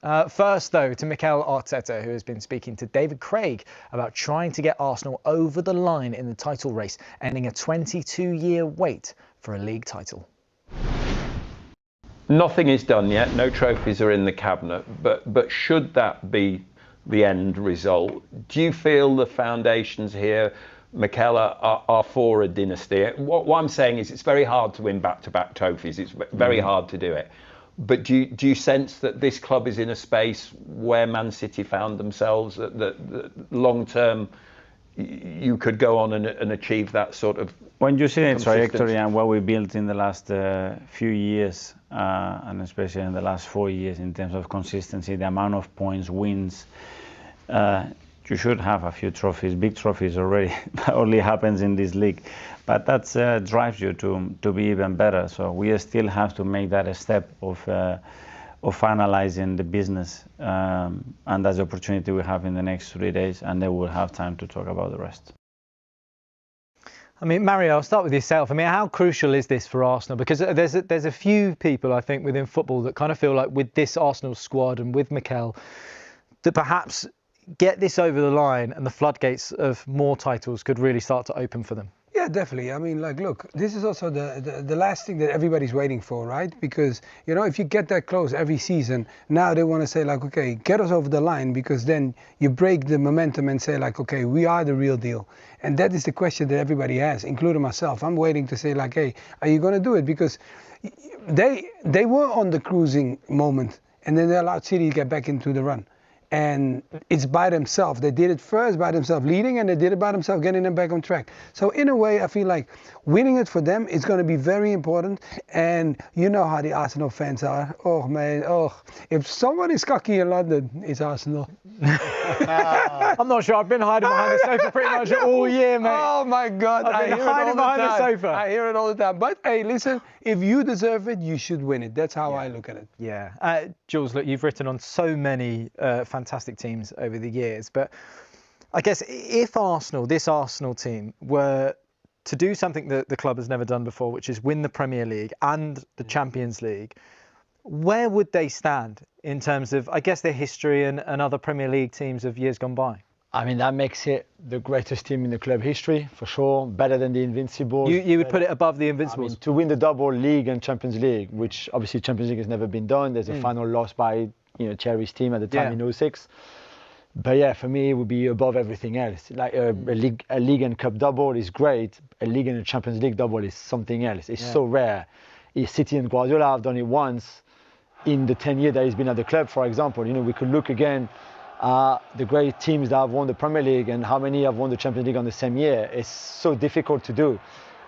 First, though, to Mikel Arteta, who has been speaking to David Craig about trying to get Arsenal over the line in the title race, ending a 22-year wait for a league title. Nothing is done yet. No trophies are in the cabinet. But should that be the end result, do you feel the foundations here, Mikel, are for a dynasty? What I'm saying is it's very hard to win back-to-back trophies. It's very hard to do it. But do you sense that this club is in a space where Man City found themselves, that long term you could go on and achieve that sort of... When you see the trajectory and what we built in the last few years, and especially in the last 4 years in terms of consistency, the amount of points, wins, you should have a few trophies, big trophies already. That only happens in this league. But that drives you to be even better. So we still have to make that a step of finalizing the business. And that's the opportunity we have in the next 3 days. And then we'll have time to talk about the rest. I mean, Mario, I'll start with yourself. I mean, how crucial is this for Arsenal? Because there's a few people, I think, within football that kind of feel like with this Arsenal squad and with Mikel, that perhaps get this over the line and the floodgates of more titles could really start to open for them. Yeah, definitely. I mean, like, look, this is also the last thing that everybody's waiting for, right? Because, you know, if you get that close every season, now they want to say, like, okay, get us over the line, because then you break the momentum and say, like, okay, we are the real deal. And that is the question that everybody has, including myself. I'm waiting to say, like, hey, are you going to do it? Because they were on the cruising moment, and then they allowed City to get back into the run. And it's by themselves. They did it first by themselves leading, and they did it by themselves getting them back on track. So in a way, I feel like winning it for them is going to be very important. And you know how the Arsenal fans are. Oh, man, oh. If someone is cocky in London, it's Arsenal. I'm not sure. I've been hiding behind the sofa pretty much all year, mate. Oh, my God. I've been hiding behind the sofa. I hear it all the time. But, hey, listen, if you deserve it, you should win it. That's how I look at it. Yeah. Jules, look, you've written on so many fantastic teams over the years, but I guess if Arsenal, this Arsenal team, were to do something that the club has never done before, which is win the Premier League and the Champions League, where would they stand in terms of, I guess, their history and other Premier League teams of years gone by? I mean, that makes it the greatest team in the club history, for sure. Better than the Invincibles. You would put it above the Invincibles? I mean, to win the double league and Champions League, which obviously Champions League has never been done. There's a final loss by, you know, Thierry's team at the time in 06. But yeah, for me, it would be above everything else. Like a league and cup double is great. A league and a Champions League double is something else. It's so rare. City and Guardiola have done it once in the 10 years that he's been at the club, for example. You know, we could look again the great teams that have won the Premier League and how many have won the Champions League on the same year. It's so difficult to do.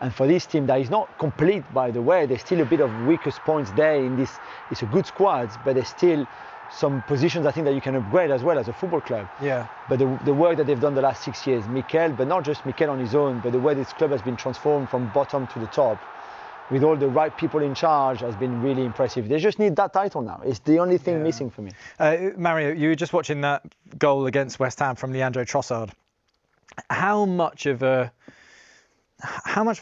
And for this team that is not complete, by the way, there's still a bit of weakest points there in this. It's a good squad, but there's still some positions I think that you can upgrade as well as a football club. Yeah. But the work that they've done the last 6 years, Mikel, but not just Mikel on his own, but the way this club has been transformed from bottom to the top, with all the right people in charge, has been really impressive. They just need that title now. It's the only thing missing for me. Mario, you were just watching that goal against West Ham from Leandro Trossard. How much of a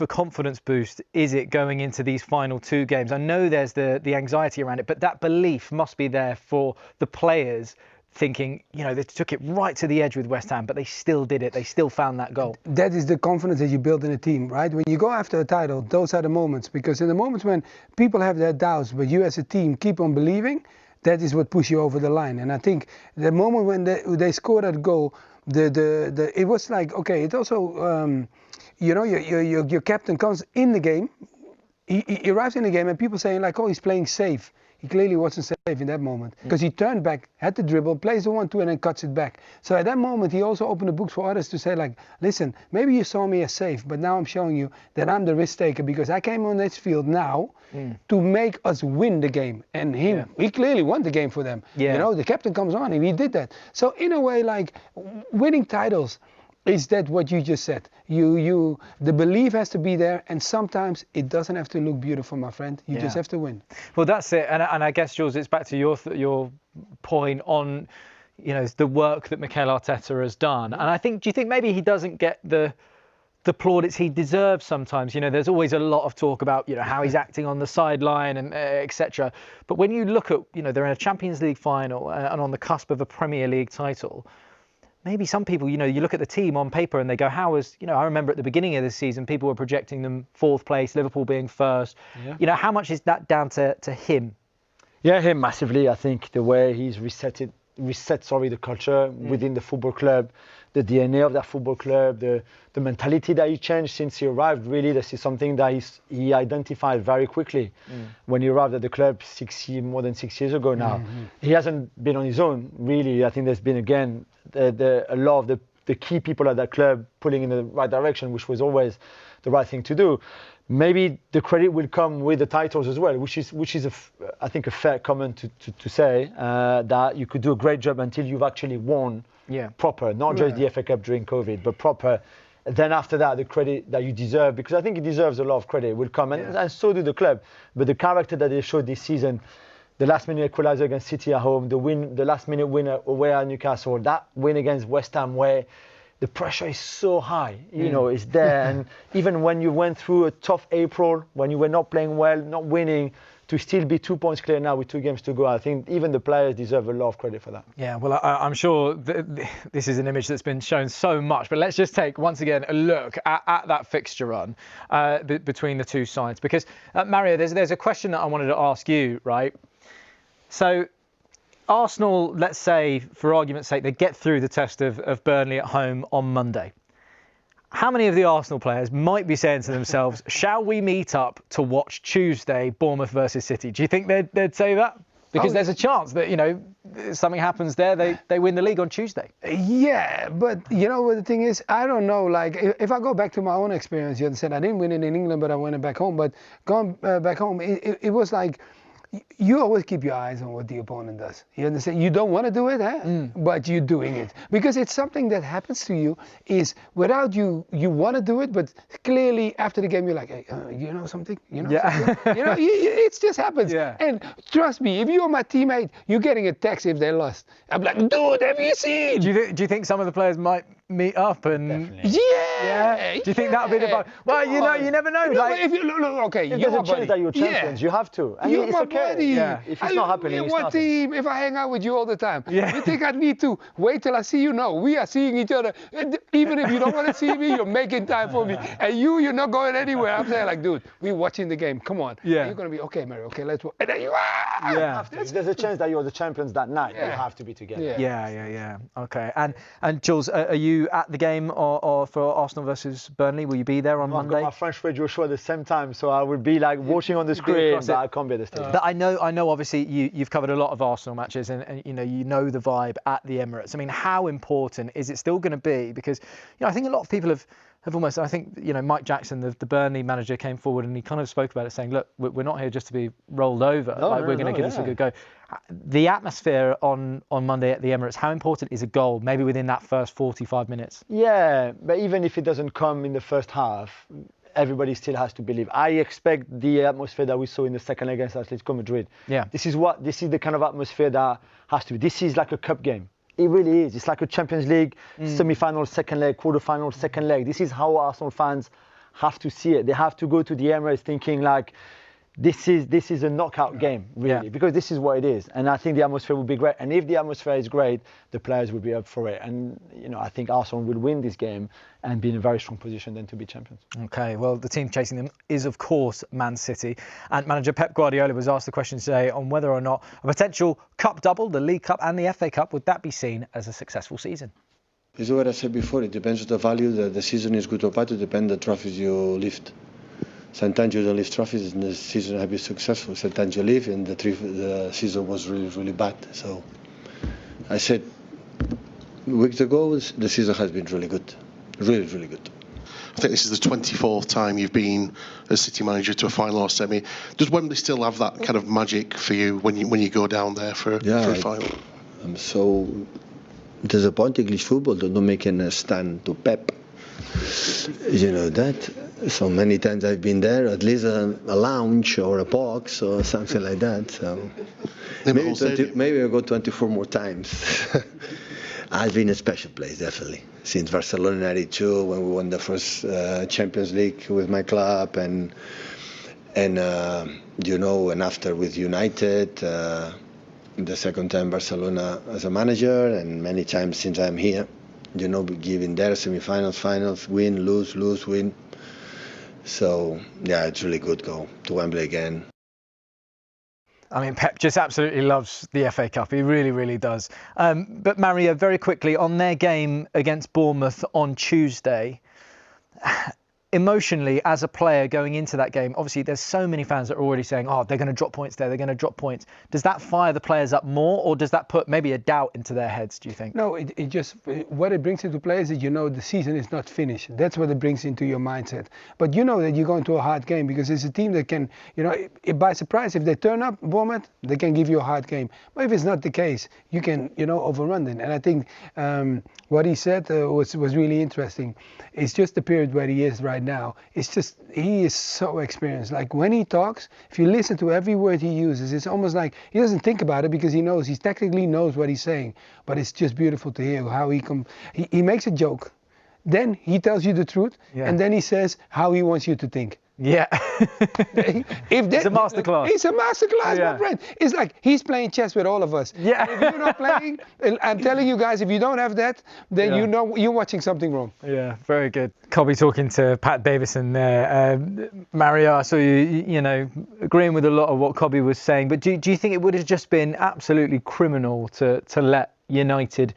confidence boost is it going into these final two games? I know there's the anxiety around it, but that belief must be there for the players, thinking, you know, they took it right to the edge with West Ham, but they still did it. They still found that goal. That is the confidence that you build in a team, right? When you go after a title, those are the moments. Because in the moments when people have their doubts, but you as a team keep on believing, that is what pushes you over the line. And I think the moment when they scored that goal, it was like, okay, it also, you know, your captain comes in the game. He arrives in the game and people saying like, oh, he's playing safe. He clearly wasn't safe in that moment because he turned back, had the dribble, plays the 1-2 and then cuts it back. So at that moment, he also opened the books for others to say like, listen, maybe you saw me as safe, but now I'm showing you that I'm the risk taker because I came on this field now to make us win the game. And he clearly won the game for them. You know, the captain comes on and he did that. So in a way, like winning titles, is that what you just said? The belief has to be there, and sometimes it doesn't have to look beautiful, my friend. You just have to win. Well, that's it. And I guess, Jules, it's back to your point on, you know, the work that Mikel Arteta has done. And I think, do you think maybe he doesn't get the the plaudits he deserves sometimes. There's always a lot of talk about, how he's acting on the sideline and etc. But when you look at, they're in a Champions League final and on the cusp of a Premier League title, maybe some people, you look at the team on paper and they go, I remember at the beginning of this season, people were projecting them 4th place, Liverpool being 1st. Yeah. How much is that down to him? Yeah, him massively. I think the way he's reset the culture within the football club, the DNA of that football club, the mentality that he changed since he arrived. Really, this is something that he identified very quickly when he arrived at the club more than 6 years ago now. Mm-hmm. He hasn't been on his own, really. I think there's been, again, a lot of the key people at that club pulling in the right direction, which was always the right thing to do. Maybe the credit will come with the titles as well, which is I think a fair comment to say that you could do a great job until you've actually won proper, not just the FA Cup during COVID, but proper. Then after that, the credit that you deserve, because I think he deserves a lot of credit, will come, and so do the club. But the character that they showed this season, the last-minute equaliser against City at home, the last-minute win away at Newcastle, that win against West Ham where the pressure is so high, it's there. And even when you went through a tough April, when you were not playing well, not winning, to still be 2 points clear now with 2 games to go, I think even the players deserve a lot of credit for that. Yeah, well, I'm sure this is an image that's been shown so much, but let's just take, once again, a look at that fixture run between the two sides. Because, Mario, there's a question that I wanted to ask you, right? So, Arsenal, let's say, for argument's sake, they get through the test of Burnley at home on Monday. How many of the Arsenal players might be saying to themselves, shall we meet up to watch Tuesday, Bournemouth versus City? Do you think they'd say that? Because there's a chance that, something happens there, they win the league on Tuesday. Yeah, but what the thing is, I don't know, like, if I go back to my own experience, you understand, I didn't win it in England, but I went back home. But going back home, it was like, you always keep your eyes on what the opponent does. You understand? You don't want to do it, but you're doing it. Because it's something that happens to you is without you want to do it, but clearly after the game you're like, hey, you know something? Something? It just happens. Yeah. And trust me, if you're my teammate, you're getting a text if they lost. I'm like, dude, have you seen? Do you think some of the players might meet up and... Definitely. Yeah. Do you think that would be the... Well, you never know. If you look, okay, if there's a chance that you're champions, you have to. I mean, it's okay. Yeah. If it's not happening, it's not. What team? If I hang out with you all the time, you think I need to wait till I see you? No, we are seeing each other. Even if you don't want to see me, you're making time for me. And you're not going anywhere. I'm saying, like, dude, we're watching the game. Come on. Yeah. You're gonna be okay, Mary. Okay, let's work. And then you are. Yeah. If there's a chance that you're the champions that night, you have to be together. Yeah. Okay. And Jules, are you at the game or for Arsenal versus Burnley? Will you be there on Monday? I've got my French radio show at the same time, so I will be like watching on the screen, but I can't be at the stadium. But I know. Obviously, you've covered a lot of Arsenal matches, and you know the vibe at the Emirates. I mean, how important is it still going to be? Because I think a lot of people have almost. I think Mike Jackson, the Burnley manager, came forward and he kind of spoke about it, saying, "Look, we're not here just to be rolled over. We're going to give this a good go." The atmosphere on Monday at the Emirates. How important is a goal? Maybe within that first 45 minutes. Yeah, but even if it doesn't come in the first half, everybody still has to believe. I expect the atmosphere that we saw in the second leg against Atletico Madrid. Yeah. This is the kind of atmosphere that has to be. This is like a cup game. It really is. It's like a Champions League semi-final, second leg, quarter-final, second leg. This is how Arsenal fans have to see it. They have to go to the Emirates thinking like, this is a knockout game, really, because this is what it is. And I think the atmosphere will be great. And if the atmosphere is great, the players will be up for it. And, I think Arsenal will win this game and be in a very strong position then to be champions. Okay, well, the team chasing them is, of course, Man City. And manager Pep Guardiola was asked the question today on whether or not a potential cup double, the League Cup and the FA Cup, would that be seen as a successful season? It's what I said before. It depends on the value that the season is good or bad. It depends on the trophies you lift. Sometimes you don't lift trophies and the season has been successful. Sometimes you live and the season was really, really bad. So I said weeks ago, the season has been really good. Really, really good. I think this is the 24th time you've been as City manager to a final or semi. Does Wembley still have that kind of magic for you when you go down there for a final? I'm so disappointed English football don't make a stand to Pep. You know that. So many times I've been there, at least a lounge or a box or something like that. So maybe I'll go 24 more times. Has been a special place, definitely. Since Barcelona '92, when we won the first Champions League with my club, and you know, and after with United, the second time Barcelona as a manager, and many times since I'm here, you know, giving there semi-finals, finals, win, lose, lose, win. So yeah, it's really good go to Wembley again. I mean, Pep just absolutely loves the FA Cup. He really, really does. But Mario, very quickly, on their game against Bournemouth on Tuesday, emotionally, as a player going into that game, obviously there's so many fans that are already saying, oh, they're going to drop points there, they're going to drop points. Does that fire the players up more, or does that put maybe a doubt into their heads, do you think? No, it just, what it brings into players is, you know, the season is not finished. That's what it brings into your mindset. But you know that you're going to a hard game, because it's a team that can, you know, by surprise, if they turn up, Bournemouth, they can give you a hard game. But if it's not the case, you can, you know, overrun them. And I think what he said was really interesting. It's just the period where he is right now. It's just, he is so experienced. Like when he talks, if you listen to every word he uses, it's almost like he doesn't think about it, because he knows, he technically knows what he's saying. But it's just beautiful to hear how he makes a joke, then he tells you the truth, and then he says how he wants you to think. Yeah. It's a masterclass. It's a masterclass, my friend. It's like he's playing chess with all of us. Yeah. If you're not playing, I'm telling you guys, if you don't have that, then you know you're watching something wrong. Yeah, very good. Kobbie talking to Pat Davison there. Mario, I saw you know, agreeing with a lot of what Kobbie was saying, but do you think it would have just been absolutely criminal to let United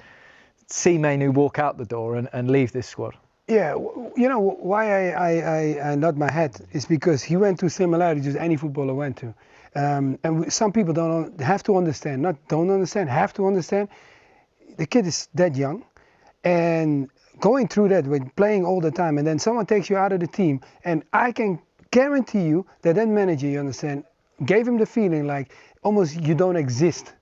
see Mainoo walk out the door and leave this squad? Yeah, you know why I nod my head is because he went to similarities as any footballer went to, and some people have to understand, have to understand. The kid is that young, and going through that with playing all the time, and then someone takes you out of the team, and I can guarantee you that manager, you understand, gave him the feeling like almost you don't exist.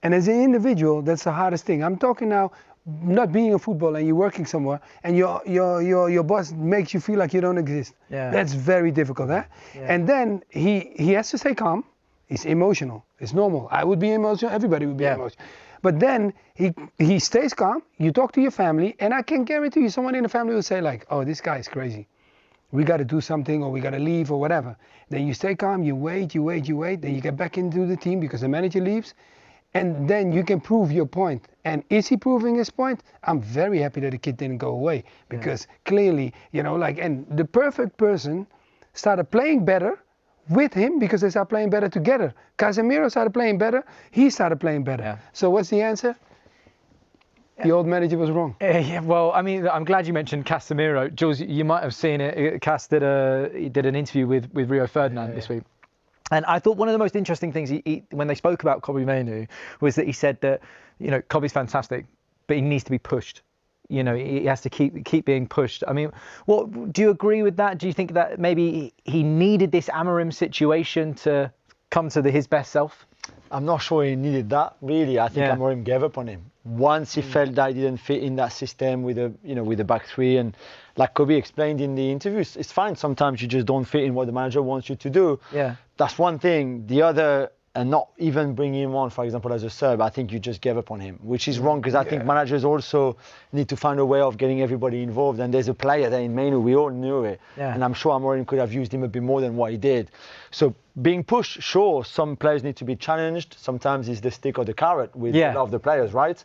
And as an individual, that's the hardest thing. I'm talking now. Not being a footballer and you're working somewhere and your boss makes you feel like you don't exist. Yeah. That's very difficult, huh? Yeah. And then he has to stay calm. He's emotional. It's normal. I would be emotional. Everybody would be emotional. But then he stays calm. You talk to your family, and I can guarantee you, someone in the family will say like, "Oh, this guy is crazy. We got to do something, or we got to leave, or whatever." Then you stay calm. You wait. Then you get back into the team because the manager leaves. And then you can prove your point. And is he proving his point? I'm very happy that the kid didn't go away, because clearly, you know, like, and the perfect person started playing better with him because they started playing better together. Casemiro started playing better. He started playing better. Yeah. So what's the answer? The old manager was wrong. Yeah, well, I mean, I'm glad you mentioned Casemiro. Jules, you might have seen it. Cas did an interview with Rio Ferdinand this week. And I thought one of the most interesting things when they spoke about Kobbie Mainoo was that he said that, you know, Kobbie's fantastic, but he needs to be pushed. You know, he has to keep being pushed. I mean, do you agree with that? Do you think that maybe he needed this Amorim situation to come to his best self? I'm not sure he needed that, really. I think Amorim gave up on him once he felt that he didn't fit in that system with the back three. And like Kobbie explained in the interviews, it's fine. Sometimes you just don't fit in what the manager wants you to do. Yeah, that's one thing. The other, and not even bringing him on, for example, as a sub, I think you just gave up on him, which is wrong, because I think managers also need to find a way of getting everybody involved. And there's a player there in Mainoo, we all knew it. Yeah. And I'm sure Amorim could have used him a bit more than what he did. So being pushed, sure, some players need to be challenged. Sometimes it's the stick or the carrot with a lot of the players, right?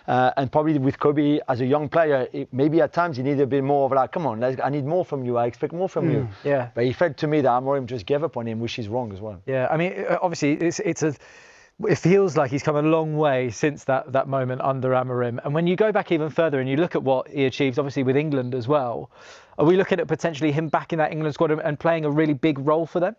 And probably with Kobbie, as a young player, maybe at times he needed a bit more of like, come on, I need more from you. I expect more from you. Yeah. But he felt to me that Amorim just gave up on him, which is wrong as well. Yeah, I mean, obviously, it feels like he's come a long way since that moment under Amorim. And when you go back even further and you look at what he achieved, obviously with England as well, are we looking at potentially him back in that England squad and playing a really big role for them?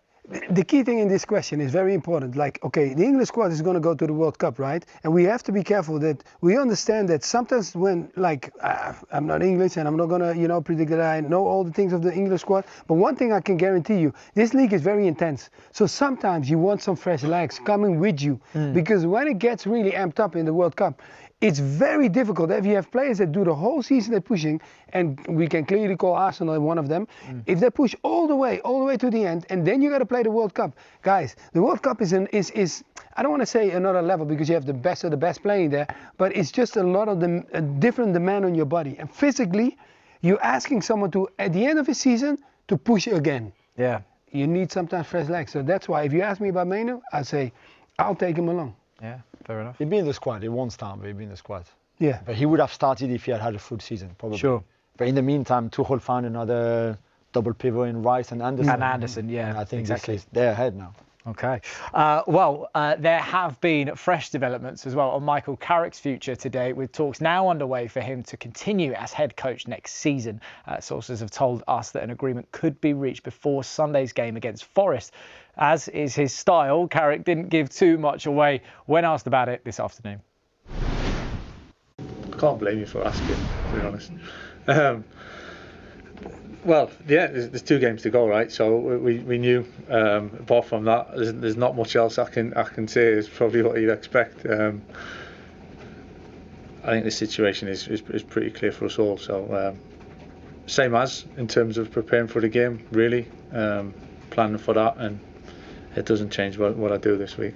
The key thing in this question is very important. Like, okay, the English squad is going to go to the World Cup, right? And we have to be careful that we understand that sometimes when, like, I'm not English and I'm not going to, predict that I know all the things of the English squad. But one thing I can guarantee you, this league is very intense. So sometimes you want some fresh legs coming with you. Because when it gets really amped up in the World Cup, it's very difficult if you have players that do the whole season they're pushing, and we can clearly call Arsenal one of them. If they push all the way to the end, and then you got to play the World Cup, guys. The World Cup is I don't want to say another level because you have the best of the best playing there, but it's just a lot of a different demand on your body, and physically, you're asking someone to at the end of a season to push again. Yeah. You need sometimes fresh legs, so that's why if you ask me about Mainoo, I'd say I'll take him along. Yeah, fair enough. He'd be in the squad. He won't start, but he'd be in the squad. Yeah. But he would have started if he had a full season, probably. Sure. But in the meantime, Tuchel found another double pivot in Rice and Anderson. And Anderson, yeah. And I think exactly. they're ahead now. Okay. There have been fresh developments as well on Michael Carrick's future today, with talks now underway for him to continue as head coach next season. Sources have told us that an agreement could be reached before Sunday's game against Forest. As is his style, Carrick didn't give too much away when asked about it this afternoon. I can't blame you for asking, to be honest. Well, yeah, there's 2 games to go, right? So we knew. Apart from that, there's not much else I can say. Is probably what you'd expect. I think the situation is pretty clear for us all. So same as in terms of preparing for the game, really, planning for that, and it doesn't change what I do this week.